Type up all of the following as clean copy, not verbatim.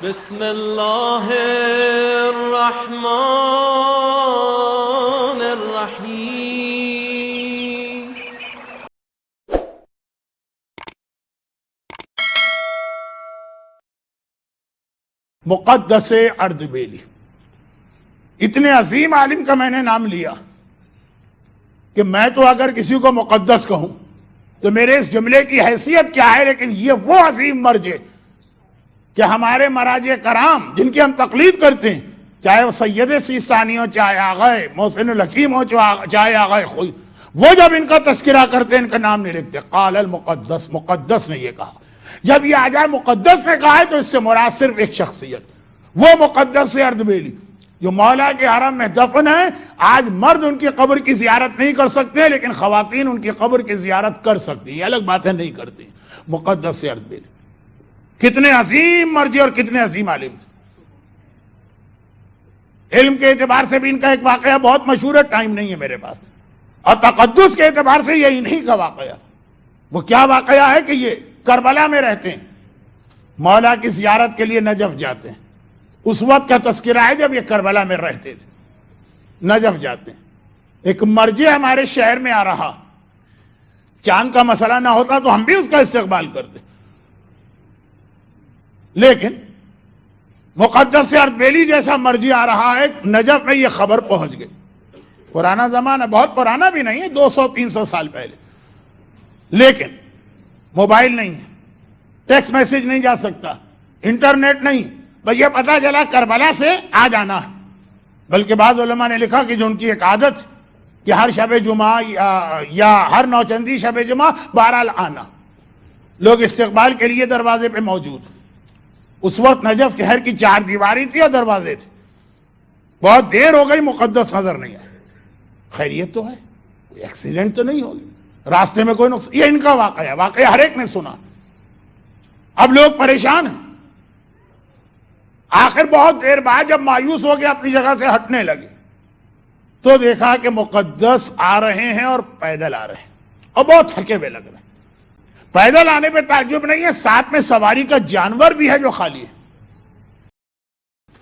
بسم اللہ الرحمن الرحیم۔ مقدس اردبیلی، اتنے عظیم عالم کا میں نے نام لیا کہ میں تو اگر کسی کو مقدس کہوں تو میرے اس جملے کی حیثیت کیا ہے، لیکن یہ وہ عظیم مرجع کہ ہمارے مراجع کرام جن کی ہم تقلید کرتے ہیں، چاہے وہ سید سیستانی ہو، چاہے آغائے محسن الحکیم ہو، چاہے آغائے خوئی، وہ جب ان کا تذکرہ کرتے ہیں ان کا نام نہیں لکھتے۔ قال المقدس، مقدس نے یہ کہا۔ جب یہ آ جائے مقدس نے کہا ہے تو اس سے مراد صرف ایک شخصیت، وہ مقدس اردبیلی جو مولا کے حرم میں دفن ہے۔ آج مرد ان کی قبر کی زیارت نہیں کر سکتے، لیکن خواتین ان کی قبر کی زیارت کر سکتی، یہ الگ باتیں نہیں کرتی۔ مقدس اردبیلی کتنے عظیم مرجع اور کتنے عظیم عالم تھے۔ علم کے اعتبار سے بھی ان کا ایک واقعہ بہت مشہور ہے، ٹائم نہیں ہے میرے پاس، اور تقدس کے اعتبار سے یہی نہیں کا واقعہ۔ وہ کیا واقعہ ہے کہ یہ کربلا میں رہتے ہیں، مولا کی زیارت کے لیے نجف جاتے ہیں۔ اس وقت کا تذکرہ ہے جب یہ کربلا میں رہتے تھے، نجف جاتے ہیں۔ ایک مرجع ہمارے شہر میں آ رہا، چاند کا مسئلہ نہ ہوتا تو ہم بھی اس کا استقبال کرتے، لیکن مقدس اردبیلی جیسا مرجع آ رہا ہے، نجف میں یہ خبر پہنچ گئی۔ پرانا زمانہ، بہت پرانا بھی نہیں ہے، 200-300 سال پہلے، لیکن موبائل نہیں ہے، ٹیکسٹ میسج نہیں جا سکتا، انٹرنیٹ نہیں، بس یہ پتا چلا کربلا سے آ جانا ہے۔ بلکہ بعض علماء نے لکھا کہ جو ان کی ایک عادت کہ ہر شب جمعہ یا ہر نوچندی شب جمعہ بہرحال آنا، لوگ استقبال کے لیے دروازے پہ موجود۔ اس وقت نجف شہر کی 4 دیواری تھی اور دروازے تھے۔ بہت دیر ہو گئی، مقدس نظر نہیں آیا۔ خیریت تو ہے، کوئی ایکسیڈنٹ تو نہیں ہوگی، راستے میں کوئی نقصان؟ یہ ان کا واقعہ ہر ایک نے سنا۔ اب لوگ پریشان ہیں۔ آخر بہت دیر بعد جب مایوس ہو کے اپنی جگہ سے ہٹنے لگے تو دیکھا کہ مقدس آ رہے ہیں اور پیدل آ رہے ہیں، اور بہت تھکے ہوئے لگ رہے ہیں۔ پیدل آنے پہ تعجب نہیں ہے، ساتھ میں سواری کا جانور بھی ہے جو خالی ہے۔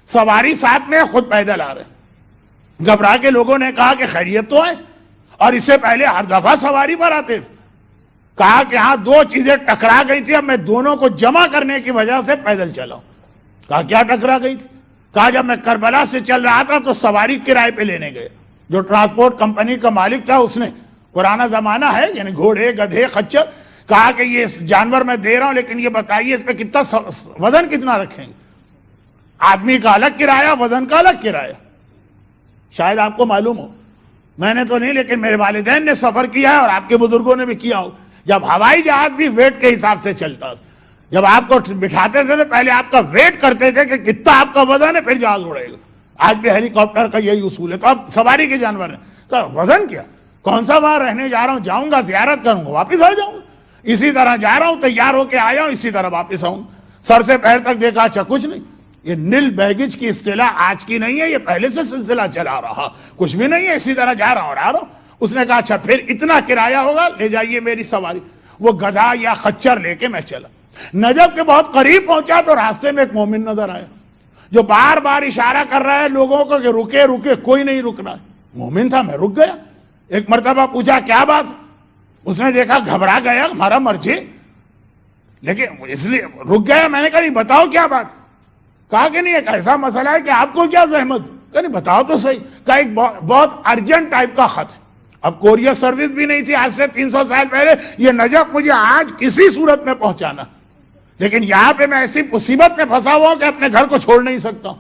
سواری ساتھ میں، خود پیدل آ رہے ہیں۔ گھبرا کے لوگوں نے کہا کہ خیریت تو ہے، اور اس سے پہلے ہر دفعہ سواری پر آتے تھے۔ کہا کہ ہاں 2 چیزیں ٹکرا گئی تھی، اب میں دونوں کو جمع کرنے کی وجہ سے پیدل چلا ہوں۔ کہا کیا ٹکرا گئی تھی؟ کہا جب میں کربلا سے چل رہا تھا تو سواری کرائے پہ لینے گئے، جو ٹرانسپورٹ کمپنی کا مالک تھا اس نے، پرانا زمانہ ہے یعنی گھوڑے، گدھے، خچر، کہا کہ یہ جانور میں دے رہا ہوں، لیکن یہ بتائیے اس پہ کتنا وزن کتنا رکھیں گے؟ آدمی کا الگ کرایہ، وزن کا الگ کرایہ۔ شاید آپ کو معلوم ہو، میں نے تو نہیں لیکن میرے والدین نے سفر کیا ہے اور آپ کے بزرگوں نے بھی کیا ہو، جب ہوائی جہاز بھی ویٹ کے حساب سے چلتا، جب آپ کو بٹھاتے تھے تو پہلے آپ کا ویٹ کرتے تھے کہ کتنا آپ کا وزن ہے، پھر جہاز اڑے گا۔ آج بھی ہیلی کاپٹر کا یہی اصول ہے۔ تو اب سواری کے جانور ہیں، کہا وزن کیا، کون سا وہاں رہنے جا رہا ہوں، جاؤں گا زیارت کروں گا واپس آ جاؤں گا، اسی طرح جا رہا ہوں، تیار ہو کے آیا ہوں، اسی طرح واپس آؤں۔ سر سے پیر تک دیکھا، اچھا کچھ نہیں۔ یہ نیل بیگج کی اصطلاح آج کی نہیں ہے، یہ پہلے سے سلسلہ چلا رہا، کچھ بھی نہیں ہے، اسی طرح جا رہا ہوں اور آ رہا ہوں۔ اس نے کہا اچھا پھر اتنا کرایہ ہوگا، لے جائیے میری سواری۔ وہ گدھا یا خچر لے کے میں چلا۔ نجف کے بہت قریب پہنچا تو راستے میں ایک مومن نظر آیا جو بار بار اشارہ کر رہا ہے لوگوں کو کہ رکے رکے، کوئی نہیں رک رہا ہے۔ مومن تھا، میں رک گیا۔ ایک مرتبہ پوچھا کیا بات؟ اس نے دیکھا گھبرا گیا ہمارا مرجع، لیکن اس لیے رک گیا۔ میں نے کہا نہیں بتاؤ کیا بات؟ کہا کہ نہیں ایک ایسا مسئلہ ہے کہ آپ کو کیا زحمت؟ کہا نہیں بتاؤ تو صحیح۔ کہا ایک بہت ارجنٹ ٹائپ کا خط ہے۔ اب کوریئر سروس بھی نہیں تھی آج سے 300 سال پہلے، یہ نجف مجھے آج کسی صورت میں پہنچانا، لیکن یہاں پہ میں ایسی مصیبت میں پھنسا ہوا ہوں کہ اپنے گھر کو چھوڑ نہیں سکتا ہوں،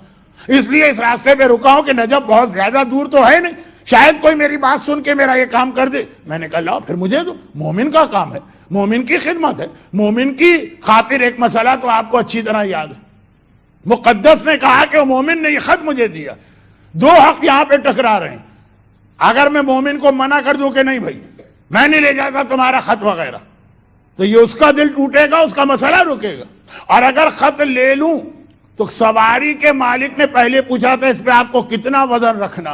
اس لیے اس راستے پہ رکا ہوں کہ نجف بہت زیادہ دور تو ہے نہیں، شاید کوئی میری بات سن کے میرا یہ کام کر دے۔ میں نے کہا لاؤ پھر مجھے دو، مومن کا کام ہے، مومن کی خدمت ہے، مومن کی خاطر ایک مسئلہ تو آپ کو اچھی طرح یاد ہے۔ مقدس نے کہا کہ وہ مومن نے یہ خط مجھے دیا، 2 حق یہاں پہ ٹکرا رہے ہیں۔ اگر میں مومن کو منع کر دوں کہ نہیں بھائی میں نہیں لے جاتا تمہارا خط وغیرہ، تو یہ اس کا دل ٹوٹے گا، اس کا مسئلہ رکے گا۔ اور اگر خط لے لوں تو سواری کے مالک نے پہلے پوچھا تھا اس پہ آپ کو کتنا وزن رکھنا،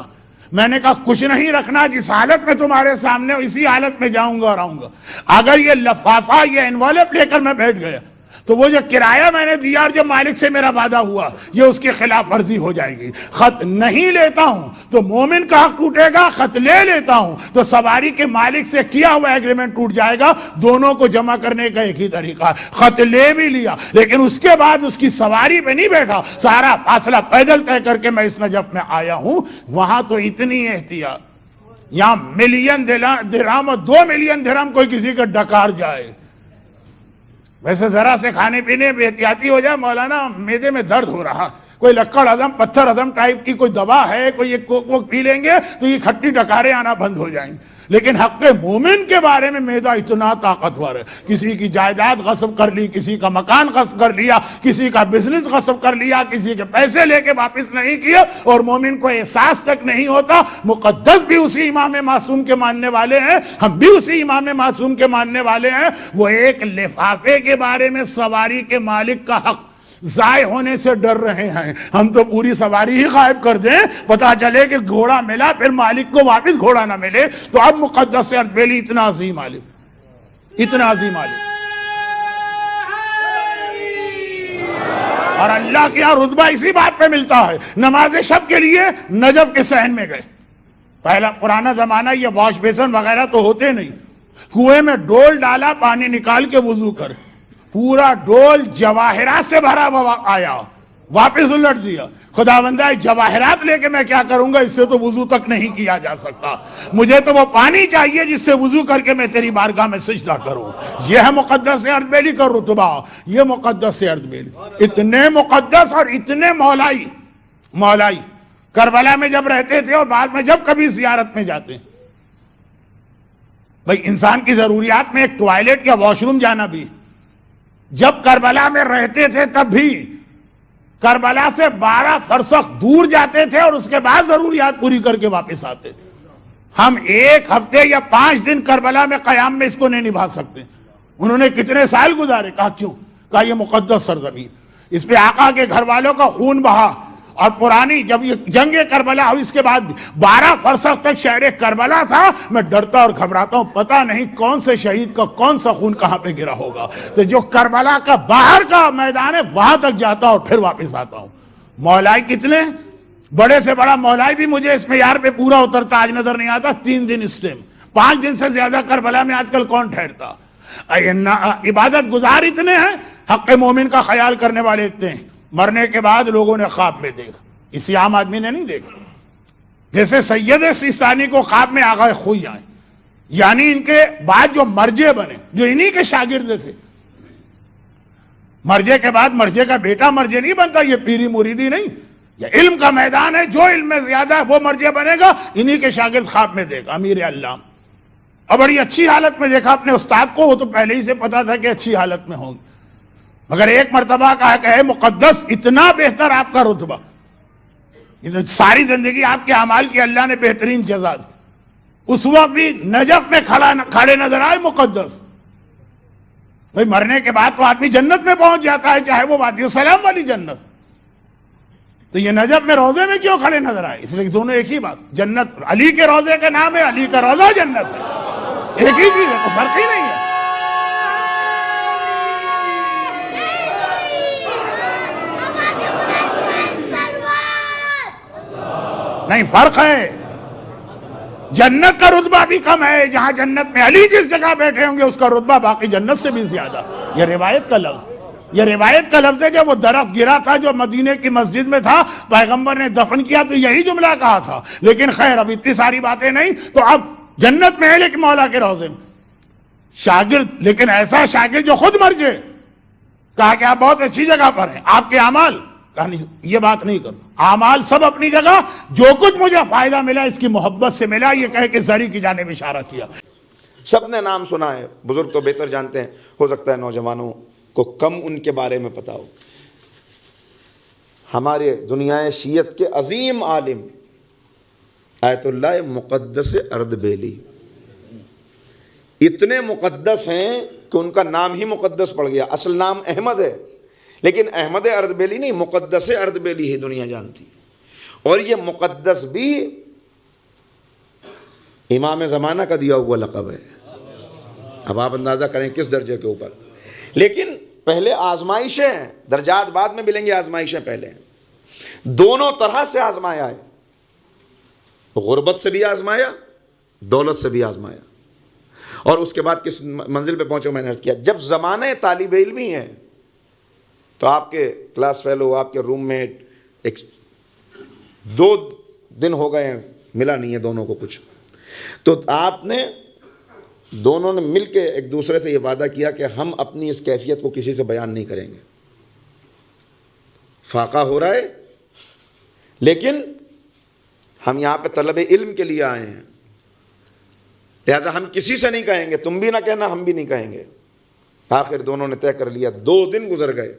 میں نے کہا کچھ نہیں رکھنا، جس حالت میں تمہارے سامنے اسی حالت میں جاؤں گا اور آؤں گا۔ اگر یہ لفافہ یہ انوالپ لے کر میں بیٹھ گیا تو وہ جو کرایہ میں نے دیا اور جو مالک سے میرا وعدہ ہوا یہ اس کی خلاف ورزی ہو جائے گی. خط نہیں لیتا ہوں تو مومن کا حق ٹوٹے گا, خط لے لیتا ہوں تو سواری کے مالک سے کیا ہوا ایگریمنٹ ٹوٹ جائے گا. دونوں کو جمع کرنے کا ایک ہی طریقہ ہے, خط لے بھی لیا لیکن اس کے بعد اس کی سواری پہ نہیں بیٹھا, سارا فاصلہ پیدل طے کر کے میں اس نجف میں آیا ہوں. وہاں تو اتنی احتیاط, یہاں ملین درہم اور 2 ملین درہم کوئی کسی کا ڈکار جائے. ویسے ذرا سے کھانے پینے میں احتیاطی ہو جائے, مولانا معدے میں درد ہو رہا, کوئی لکڑ ہضم پتھر ہضم ٹائپ کی کوئی دوا ہے, کوئی یہ کوک ووک پی لیں گے تو یہ کھٹی ڈکاریں آنا بند ہو جائیں گے. لیکن حق مومن کے بارے میں معدہ اتنا طاقتور ہے. کسی کی جائیداد غصب کر لی, کسی کا مکان غصب کر لیا, کسی کا بزنس غصب کر لیا, کسی کے پیسے لے کے واپس نہیں کیے اور مومن کو احساس تک نہیں ہوتا. مقدس بھی اسی امام معصوم کے ماننے والے ہیں, ہم بھی اسی امام معصوم کے ماننے والے ہیں. وہ ایک لفافے کے بارے میں سواری کے مالک کا حق ضائع ہونے سے ڈر رہے ہیں. ہم تو پوری سواری ہی غائب کر دیں, پتا چلے کہ گھوڑا ملا پھر مالک کو واپس گھوڑا نہ ملے. تو اب مقدس سے اردبیلی اتنا عظیم عالم, اتنا عظیم عالم, اور اللہ کی رتبہ اسی بات پہ ملتا ہے. نماز شب کے لیے نجف کے صحن میں گئے. پہلا پرانا زمانہ یہ واش بیسن وغیرہ تو ہوتے نہیں, کنویں میں ڈول ڈالا, پانی نکال کے وضو کر, پورا ڈول جواہرات سے بھرا ہوا آیا, واپس الٹ دیا. خداوندہ جواہرات لے کے میں کیا کروں گا, اس سے تو وضو تک نہیں کیا جا سکتا, مجھے تو وہ پانی چاہیے جس سے وضو کر کے میں تیری بارگاہ میں سجدہ کروں. یہ ہے مقدس اردبیلی کا رتبہ, یہ مقدس اردبیلی. اتنے مقدس اور اتنے مولائی کربلا میں جب رہتے تھے اور بعد میں جب کبھی زیارت میں جاتے, بھئی انسان کی ضروریات میں ایک ٹوائلٹ یا واش روم جانا بھی, جب کربلا میں رہتے تھے تب بھی کربلا سے 12 فرسخ دور جاتے تھے اور اس کے بعد ضروریات پوری کر کے واپس آتے تھے. ہم 1 ہفتے یا 5 دن کربلا میں قیام میں اس کو نہیں نبھا سکتے. انہوں نے کتنے سال گزارے, کہا کیوں, کہا یہ مقدس سرزمین, اس پہ آقا کے گھر والوں کا خون بہا. اور پرانی جب یہ جنگ کربلا ہوئی اس کے بعد 12 فرسخ تک شہر کربلا تھا, میں ڈرتا اور گھبراتا ہوں, پتہ نہیں کون سے شہید کا کون سا خون کہاں پہ گرا ہوگا. تو جو کربلا کا باہر کا میدان ہے وہاں تک جاتا اور پھر واپس آتا ہوں. مولائی کتنے, بڑے سے بڑا مولائی بھی مجھے اس معیار پہ پورا اترتا آج نظر نہیں آتا. 3 دن اس ٹائم, 5 دن سے زیادہ کربلا میں آج کل کون ٹھہرتا. عبادت گزار اتنے ہیں, حق مومن کا خیال کرنے والے اتنے ہیں. مرنے کے بعد لوگوں نے خواب میں دیکھا, اسی عام آدمی نے نہیں دیکھا. جیسے سید سیستانی کو خواب میں آغا خوئی آئے, یعنی ان کے بعد جو مرجے بنے جو انہی کے شاگرد تھے. مرجے کے بعد مرجے کا بیٹا مرجے نہیں بنتا, یہ پیری مریدی نہیں, یہ علم کا میدان ہے. جو علم میں زیادہ ہے وہ مرجے بنے گا. انہی کے شاگرد خواب میں دیکھا امیر علام, اور بڑی اچھی حالت میں دیکھا اپنے استاد کو. وہ تو پہلے ہی سے پتا تھا کہ اچھی حالت میں ہوں گے, مگر ایک مرتبہ کہا کہ اے مقدس, اتنا بہتر آپ کا رتبہ, ساری زندگی آپ کے اعمال کی اللہ نے بہترین جزا دی. اس وقت بھی نجف میں کھڑے نظر آئے مقدس. بھئی مرنے کے بعد تو آدمی جنت میں پہنچ جاتا ہے, چاہے وہ وادی السلام والی جنت. تو یہ نجف میں روزے میں کیوں کھڑے نظر آئے, اس لیے دونوں ایک ہی بات. جنت علی کے روزے کا نام ہے, علی کا روزہ جنت ہے, ایک ہی چیز ہے, کوئی فرق ہی نہیں ہے. نہیں, فرق ہے. جنت کا رتبہ بھی کم ہے, جہاں جنت میں علی جس جگہ بیٹھے ہوں گے اس کا رتبہ باقی جنت سے بھی زیادہ. یہ روایت کا لفظ ہے. جب وہ درخت گرا تھا جو مدینے کی مسجد میں تھا, پیغمبر نے دفن کیا تو یہی جملہ کہا تھا. لیکن خیر اب اتنی ساری باتیں نہیں. تو اب جنت میں ہے لیکن مولا کے روزے میں شاگرد, لیکن ایسا شاگرد جو خود مر جائے. کہا کہ آپ بہت اچھی جگہ پر ہیں, آپ کے اعمال, یہ بات نہیں کرو, اعمال سب اپنی جگہ, جو کچھ مجھے فائدہ ملا اس کی محبت سے ملا. یہ کہہ کے زری کی جانب اشارہ کیا. سب نے نام سنا ہے, بزرگ تو بہتر جانتے ہیں, ہو سکتا ہے نوجوانوں کو کم ان کے بارے میں پتا ہو. ہمارے دنیا شیعت کے عظیم عالم آیت اللہ مقدس اردبیلی اتنے مقدس ہیں کہ ان کا نام ہی مقدس پڑ گیا. اصل نام احمد ہے, لیکن احمد اردبیلی نہیں, مقدس اردبیلی ہی دنیا جانتی. اور یہ مقدس بھی امام زمانہ کا دیا ہوا لقب ہے. اب آپ اندازہ کریں کس درجے کے اوپر. لیکن پہلے آزمائشیں ہیں، درجات بعد میں ملیں گے، آزمائشیں پہلے ہیں۔ دونوں طرح سے آزمایا ہے، غربت سے بھی آزمایا، دولت سے بھی آزمایا، اور اس کے بعد کس منزل پہ پہنچے میں نے عرض کیا، جب زمانہ طالب علمی ہے تو آپ کے کلاس فیلو، آپ کے روم میٹ 2 دن ہو گئے ہیں، ملا نہیں ہے دونوں کو کچھ، تو آپ نے دونوں نے مل کے ایک دوسرے سے یہ وعدہ کیا کہ ہم اپنی اس کیفیت کو کسی سے بیان نہیں کریں گے، فاقہ ہو رہا ہے لیکن ہم یہاں پہ طلب علم کے لیے آئے ہیں، لہذا ہم کسی سے نہیں کہیں گے، تم بھی نہ کہنا، ہم بھی نہیں کہیں گے۔ آخر دونوں نے طے کر لیا، 2 دن گزر گئے۔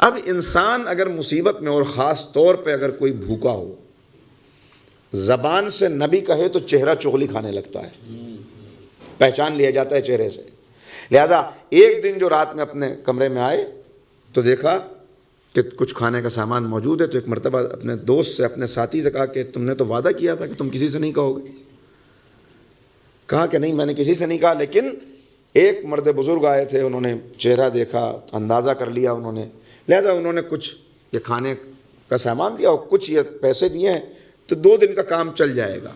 اب انسان اگر مصیبت میں، اور خاص طور پہ اگر کوئی بھوکا ہو، زبان سے نبی کہے تو چہرہ چغلی کھانے لگتا ہے، پہچان لیا جاتا ہے چہرے سے۔ لہذا ایک دن جو رات میں اپنے کمرے میں آئے تو دیکھا کہ کچھ کھانے کا سامان موجود ہے، تو ایک مرتبہ اپنے دوست سے، اپنے ساتھی سے کہا کہ تم نے تو وعدہ کیا تھا کہ تم کسی سے نہیں کہو گے۔ کہا کہ نہیں، میں نے کسی سے نہیں کہا، لیکن ایک مرد بزرگ آئے تھے، انہوں نے چہرہ دیکھا، اندازہ کر لیا انہوں نے، لہذا انہوں نے کچھ یہ کھانے کا سامان دیا اور کچھ یہ پیسے دیے ہیں، تو 2 دن کا کام چل جائے گا۔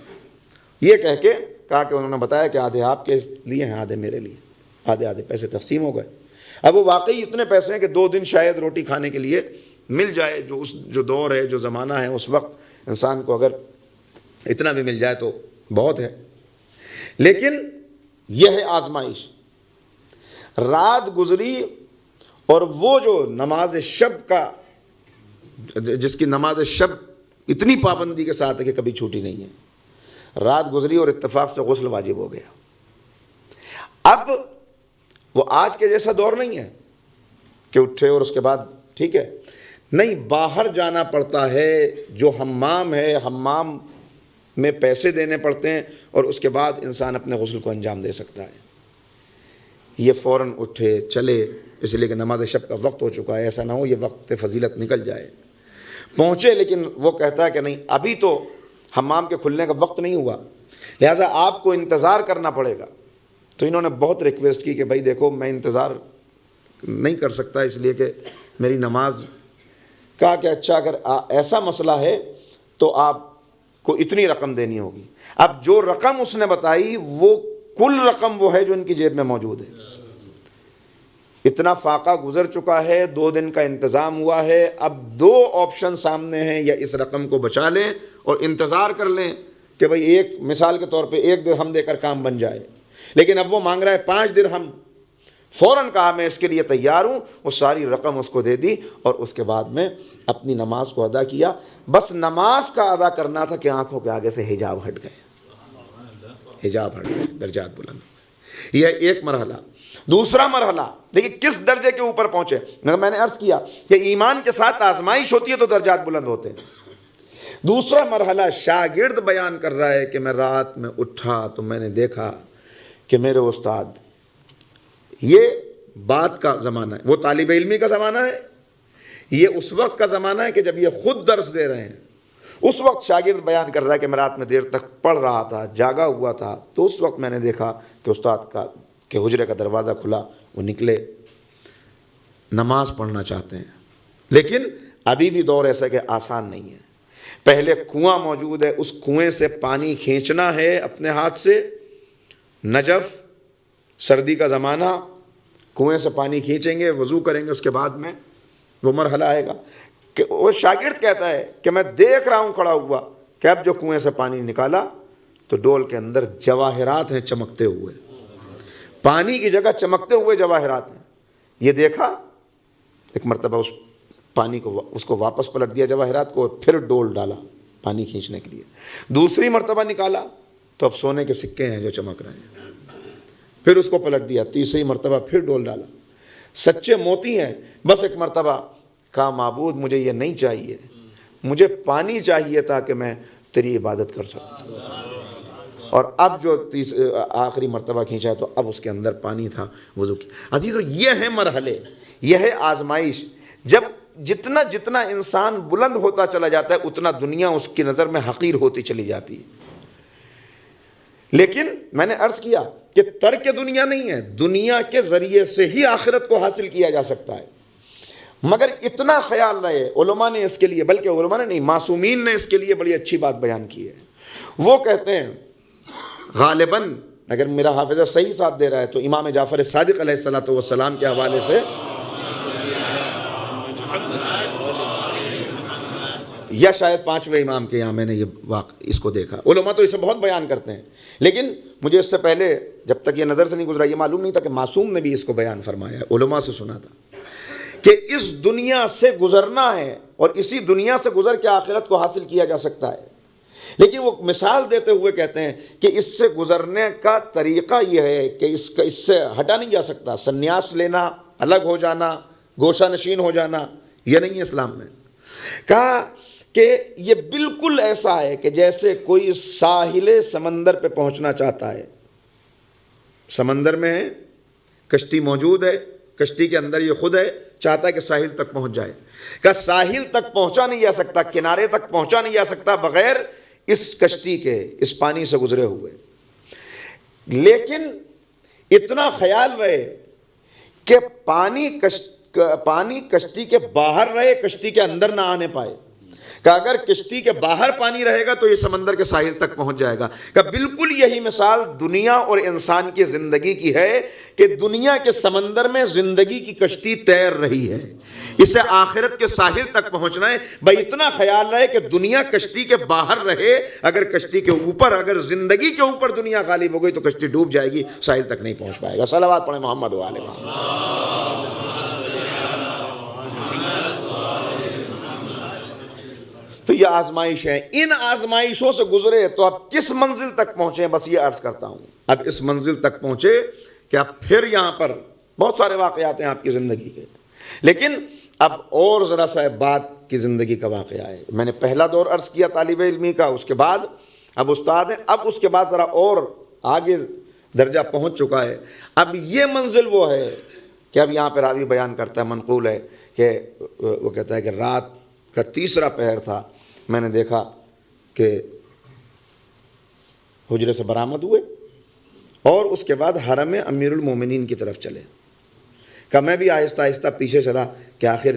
یہ کہہ کے کہا کہ انہوں نے بتایا کہ آدھے آپ کے لیے ہیں، آدھے میرے لیے، آدھے پیسے تقسیم ہو گئے۔ اب وہ واقعی اتنے پیسے ہیں کہ 2 دن شاید روٹی کھانے کے لیے مل جائے، جو دور ہے، جو زمانہ ہے، اس وقت انسان کو اگر اتنا بھی مل جائے تو بہت ہے۔ لیکن یہ ہے آزمائش۔ رات گزری اور وہ جو نماز شب کا، جس کی نماز شب اتنی پابندی کے ساتھ ہے کہ کبھی چھوٹی نہیں ہے، رات گزری اور اتفاق سے غسل واجب ہو گیا۔ اب وہ آج کے جیسا دور نہیں ہے کہ اٹھے اور اس کے بعد ٹھیک ہے، نہیں، باہر جانا پڑتا ہے، جو حمام ہے، حمام میں پیسے دینے پڑتے ہیں، اور اس کے بعد انسان اپنے غسل کو انجام دے سکتا ہے۔ یہ فوراً اٹھے چلے، اس لیے کہ نماز شب کا وقت ہو چکا ہے، ایسا نہ ہو یہ وقت فضیلت نکل جائے۔ پہنچے، لیکن وہ کہتا ہے کہ نہیں، ابھی تو حمام کے کھلنے کا وقت نہیں ہوا، لہٰذا آپ کو انتظار کرنا پڑے گا۔ تو انہوں نے بہت ریکویسٹ کی کہ بھائی دیکھو، میں انتظار نہیں کر سکتا اس لیے کہ میری نماز۔ کہا کہ اچھا، اگر ایسا مسئلہ ہے تو آپ کو اتنی رقم دینی ہوگی۔ اب جو رقم اس نے بتائی وہ کل رقم وہ ہے جو ان کی جیب میں موجود ہے۔ اتنا فاقہ گزر چکا ہے، 2 دن کا انتظام ہوا ہے، اب 2 آپشن سامنے ہیں، یا اس رقم کو بچا لیں اور انتظار کر لیں کہ بھئی ایک مثال کے طور پہ 1 درہم دے کر کام بن جائے، لیکن اب وہ مانگ رہا ہے 5 درہم۔ فوراً کہا میں اس کے لیے تیار ہوں، وہ ساری رقم اس کو دے دی، اور اس کے بعد میں اپنی نماز کو ادا کیا۔ بس نماز کا ادا کرنا تھا کہ آنکھوں کے آگے سے حجاب ہٹ گئے، حجاب ہٹ گئے، درجات بلند۔ یہ ایک مرحلہ۔ دوسرا مرحلہ دیکھیے کس درجے کے اوپر پہنچے۔ میں نے عرض کیا کہ ایمان کے ساتھ آزمائش ہوتی ہے تو درجات بلند ہوتے ہیں۔ دوسرا مرحلہ شاگرد بیان کر رہا ہے کہ میں رات میں اٹھا تو میں نے دیکھا کہ میرے استاد، یہ بات کا زمانہ ہے، وہ طالب علمی کا زمانہ ہے، یہ اس وقت کا زمانہ ہے کہ جب یہ خود درس دے رہے ہیں۔ اس وقت شاگرد بیان کر رہا ہے کہ میں رات میں دیر تک پڑھ رہا تھا، جاگا ہوا تھا، تو اس وقت میں نے دیکھا کہ استاد کا کہ حجرے کا دروازہ کھلا، وہ نکلے، نماز پڑھنا چاہتے ہیں، لیکن ابھی بھی دور ایسا کہ آسان نہیں ہے۔ پہلے کنواں موجود ہے، اس کنویں سے پانی کھینچنا ہے اپنے ہاتھ سے، نجف، سردی کا زمانہ، کنویں سے پانی کھینچیں گے، وضو کریں گے، اس کے بعد میں وہ مرحلہ آئے گا کہ وہ شاگرد کہتا ہے کہ میں دیکھ رہا ہوں کھڑا ہوا کہ اب جو کنویں سے پانی نکالا تو ڈول کے اندر جواہرات ہیں چمکتے ہوئے، پانی کی جگہ چمکتے ہوئے جواہرات ہیں۔ یہ دیکھا، ایک مرتبہ اس پانی کو، اس کو واپس پلٹ دیا جواہرات کو، اور پھر ڈول ڈالا پانی کھینچنے کے لیے۔ دوسری مرتبہ نکالا تو اب سونے کے سکے ہیں جو چمک رہے ہیں، پھر اس کو پلٹ دیا۔ تیسری مرتبہ پھر ڈول ڈالا، سچے موتی ہیں۔ بس ایک مرتبہ کہا معبود مجھے یہ نہیں چاہیے، مجھے پانی چاہیے تھا کہ میں تیری عبادت کر سکوں۔ اور اب جو آخری مرتبہ کھینچا تو اب اس کے اندر پانی تھا وضو کی۔ عزیزو، یہ ہیں مرحلے، یہ ہے آزمائش۔ جب جتنا انسان بلند ہوتا چلا جاتا ہے اتنا دنیا اس کی نظر میں حقیر ہوتی چلی جاتی ہے۔ لیکن میں نے عرض کیا کہ ترک دنیا نہیں ہے، دنیا کے ذریعے سے ہی آخرت کو حاصل کیا جا سکتا ہے، مگر اتنا خیال رہے، علماء نے اس کے لیے، بلکہ علماء نے نہیں، معصومین نے اس کے لیے بڑی اچھی بات بیان کی ہے۔ وہ کہتے ہیں غالباً اگر میرا حافظہ صحیح ساتھ دے رہا ہے تو امام جعفر صادق علیہ السلام کے حوالے سے، یا شاید 5ویں امام کے یہاں میں نے یہ اس کو دیکھا، علماء تو اسے بہت بیان کرتے ہیں، لیکن مجھے اس سے پہلے جب تک یہ نظر سے نہیں گزرا یہ معلوم نہیں تھا کہ معصوم نے بھی اس کو بیان فرمایا ہے، علماء سے سنا تھا کہ اس دنیا سے گزرنا ہے اور اسی دنیا سے گزر کے آخرت کو حاصل کیا جا سکتا ہے، لیکن وہ مثال دیتے ہوئے کہتے ہیں کہ اس سے گزرنے کا طریقہ یہ ہے کہ اس سے ہٹا نہیں جا سکتا، سنیاس لینا، الگ ہو جانا، گوشہ نشین ہو جانا، یہ نہیں ہے اسلام میں۔ کہا کہ یہ بالکل ایسا ہے کہ جیسے کوئی ساحل سمندر پہ پہنچنا چاہتا ہے، سمندر میں ہے، کشتی موجود ہے، کشتی کے اندر یہ خود ہے، چاہتا ہے کہ ساحل تک پہنچ جائے، کہ ساحل تک پہنچا نہیں جا سکتا، کنارے تک پہنچا نہیں جا سکتا بغیر اس کشتی کے، اس پانی سے گزرے ہوئے، لیکن اتنا خیال رہے کہ پانی کشتی کے باہر رہے، کشتی کے اندر نہ آنے پائے، کہ اگر کشتی کے باہر پانی رہے گا تو یہ سمندر کے ساحل تک پہنچ جائے گا، کہ بالکل یہی مثال دنیا اور انسان کی زندگی کی ہے کہ دنیا کے سمندر میں زندگی کی کشتی تیر رہی ہے، اسے آخرت کے ساحل تک پہنچنا ہے، بھائی اتنا خیال رہے کہ دنیا کشتی کے باہر رہے، اگر کشتی کے اوپر، اگر زندگی کے اوپر دنیا غالب ہو گئی تو کشتی ڈوب جائے گی، ساحل تک نہیں پہنچ پائے گا۔ صلوات پڑھیں محمد و آل محمد۔ تو یہ آزمائش ہے، ان آزمائشوں سے گزرے تو اب کس منزل تک پہنچے، بس یہ عرض کرتا ہوں، اب اس منزل تک پہنچے کہ اب پھر یہاں پر بہت سارے واقعات ہیں آپ کی زندگی کے، لیکن اب اور ذرا سا بات کی زندگی کا واقعہ ہے۔ میں نے پہلا دور عرض کیا طالب علمی کا، اس کے بعد اب استاد ہیں، اب اس کے بعد ذرا اور آگے درجہ پہنچ چکا ہے، اب یہ منزل وہ ہے کہ اب یہاں پہ راوی بیان کرتا ہے، منقول ہے کہ وہ کہتا ہے کہ رات کا 3 پہر تھا، میں نے دیکھا کہ حجرے سے برآمد ہوئے اور اس کے بعد حرم امیر المومنین کی طرف چلے، کہ میں بھی آہستہ آہستہ پیچھے چلا کہ آخر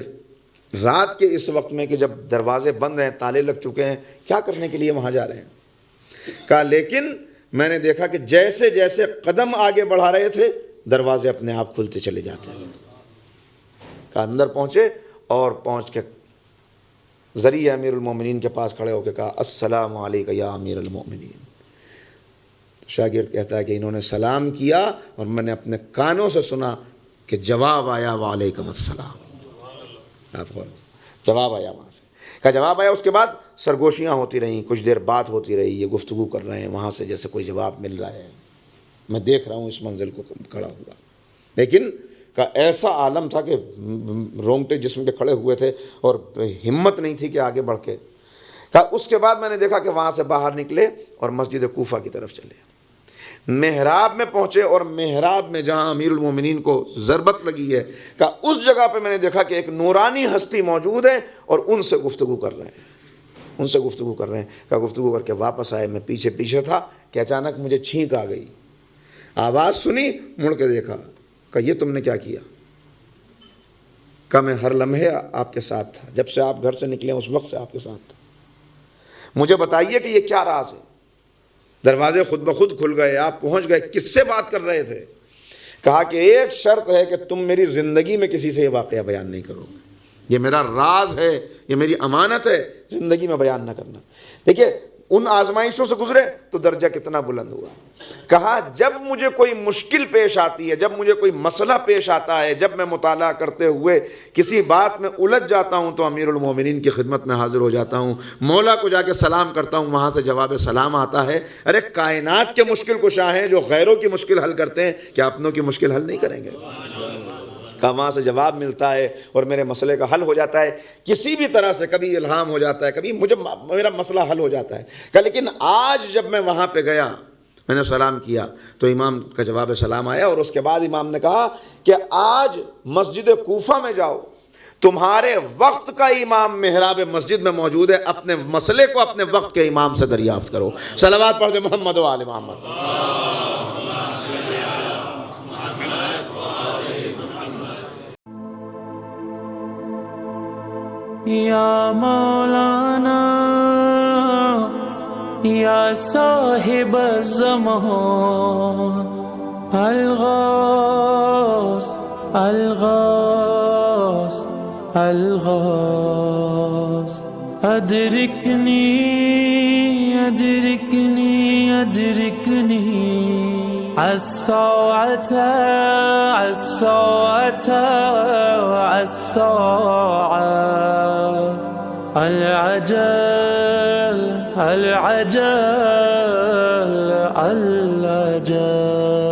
رات کے اس وقت میں کہ جب دروازے بند ہیں، تالے لگ چکے ہیں، کیا کرنے کے لیے وہاں جا رہے ہیں، کہا لیکن میں نے دیکھا کہ جیسے جیسے قدم آگے بڑھا رہے تھے دروازے اپنے آپ کھلتے چلے جاتے ہیں، کہا اندر پہنچے اور پہنچ کے ذریعہ امیر المومنین کے پاس کھڑے ہو کے کہا السلام علیکہ یا امیر المومنین۔ شاگرد کہتا ہے کہ انہوں نے سلام کیا اور میں نے اپنے کانوں سے سنا کہ جواب آیا وعلیکم السلام، جواب آیا وہاں سے، کہا جواب آیا، اس کے بعد سرگوشیاں ہوتی رہیں، کچھ دیر بات ہوتی رہی، یہ گفتگو کر رہے ہیں، وہاں سے جیسے کوئی جواب مل رہا ہے، میں دیکھ رہا ہوں اس منزل کو کھڑا ہوا، لیکن کا ایسا عالم تھا کہ رونگٹے جسم کے کھڑے ہوئے تھے اور ہمت نہیں تھی کہ آگے بڑھ کے، کہا اس کے بعد میں نے دیکھا کہ وہاں سے باہر نکلے اور مسجد کوفہ کی طرف چلے، محراب میں پہنچے اور محراب میں جہاں امیر المومنین کو ضربت لگی ہے، کہا اس جگہ پہ میں نے دیکھا کہ ایک نورانی ہستی موجود ہے اور ان سے گفتگو کر رہے ہیں، کہا گفتگو کر کے واپس آئے، میں پیچھے تھا کہ اچانک مجھے چھینک آ گئی، آواز سنی، مڑ کے دیکھا، کہا یہ تم نے کیا کیا؟ کہا میں ہر لمحے آپ کے ساتھ تھا، جب سے آپ گھر سے نکلے اس وقت سے آپ کے ساتھ تھا، مجھے بتائیے کہ یہ کیا راز ہے؟ دروازے خود بخود کھل گئے، آپ پہنچ گئے، کس سے بات کر رہے تھے؟ کہا کہ ایک شرط ہے کہ تم میری زندگی میں کسی سے یہ واقعہ بیان نہیں کرو گے، یہ میرا راز ہے، یہ میری امانت ہے، زندگی میں بیان نہ کرنا۔ دیکھیے ان آزمائشوں سے گزرے تو درجہ کتنا بلند ہوا۔ کہا جب مجھے کوئی مشکل پیش آتی ہے، جب مجھے کوئی مسئلہ پیش آتا ہے، جب میں مطالعہ کرتے ہوئے کسی بات میں الجھ جاتا ہوں تو امیر المومنین کی خدمت میں حاضر ہو جاتا ہوں، مولا کو جا کے سلام کرتا ہوں، وہاں سے جواب سلام آتا ہے۔ ارے کائنات کے مشکل کشا ہیں جو غیروں کی مشکل حل کرتے ہیں، کیا اپنوں کی مشکل حل نہیں کریں گے؟ وہاں سے جواب ملتا ہے اور میرے مسئلے کا حل ہو جاتا ہے، کسی بھی طرح سے، کبھی الہام ہو جاتا ہے، کبھی مجھے میرا مسئلہ حل ہو جاتا ہے۔ کہ لیکن آج جب میں وہاں پہ گیا، میں نے سلام کیا تو امام کا جواب سلام آیا، اور اس کے بعد امام نے کہا کہ آج مسجد کوفہ میں جاؤ تمہارے وقت کا امام محراب مسجد میں موجود ہے، اپنے مسئلے کو اپنے وقت کے امام سے دریافت کرو۔ صلوات پڑھ دے محمد و آل محمد۔ یا مولانا یا صاحب الزمان، الغوث الغوث الغوث، ادرکنی ادرکنی ادرکنی، الساعة الساعة الساعة، العجل العجل العجل۔